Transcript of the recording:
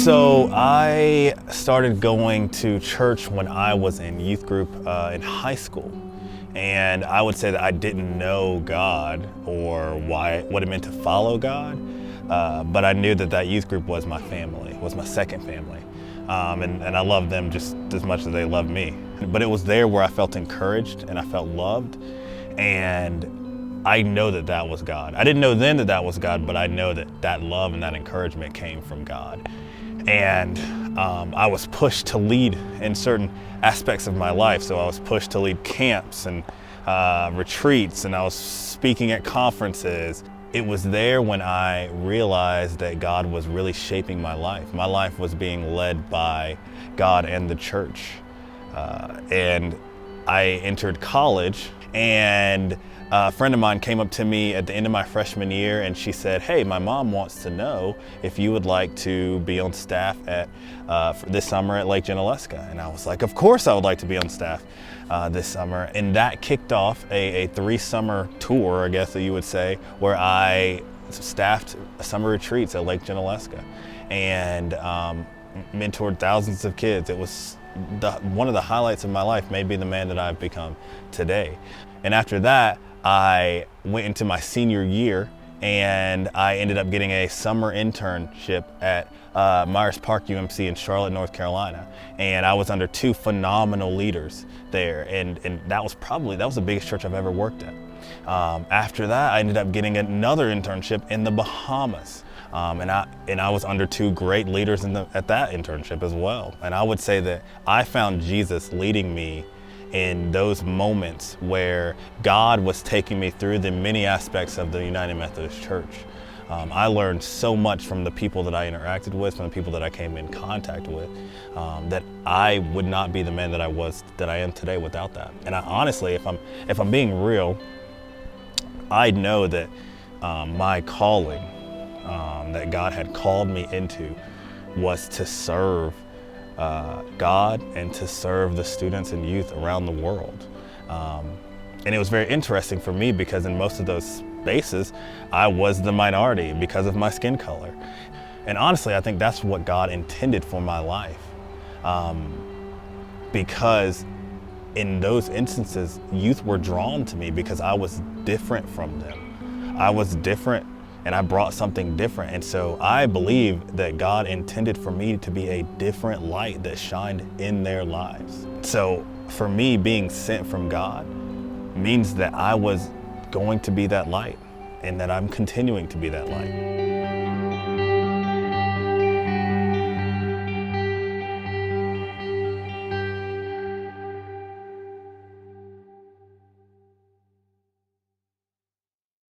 So I started going to church when I was in youth group in high school. And I would say that I didn't know God or what it meant to follow God, but I knew that youth group was my family, was my second family. And I loved them just as much as they loved me. But it was there where I felt encouraged and I felt loved. And I know that was God. I didn't know then that was God, but I know that love and that encouragement came from God. And I was pushed to lead in certain aspects of my life. So I was pushed to lead camps and retreats, and I was speaking at conferences. It was there when I realized that God was really shaping my life. My life was being led by God and the church. And I entered college, and a friend of mine came up to me at the end of my freshman year and she said, "Hey, my mom wants to know if you would like to be on staff this summer at Lake Junaluska." And I was like, of course I would like to be on staff this summer. And that kicked off a 3-summer tour, I guess that you would say, where I staffed summer retreats at Lake Junaluska and mentored thousands of kids. It was one of the highlights of my life, maybe the man that I've become today. And after that, I went into my senior year and I ended up getting a summer internship at Myers Park UMC in Charlotte, North Carolina. And I was under 2 phenomenal leaders there. And that was the biggest church I've ever worked at. After that, I ended up getting another internship in the Bahamas. And I was under 2 great leaders at that internship as well. And I would say that I found Jesus leading me in those moments where God was taking me through the many aspects of the United Methodist Church. I learned so much from the people that I interacted with, from the people that I came in contact with, that I would not be the man that I am today without that. And I honestly, if I'm being real, I know that my calling that God had called me into was to serve God and to serve the students and youth around the world. And it was very interesting for me because in most of those spaces, I was the minority because of my skin color. And honestly, I think that's what God intended for my life. Because in those instances, youth were drawn to me because I was different from them. I was different and I brought something different. And so I believe that God intended for me to be a different light that shined in their lives. So for me, being sent from God means that I was going to be that light and that I'm continuing to be that light.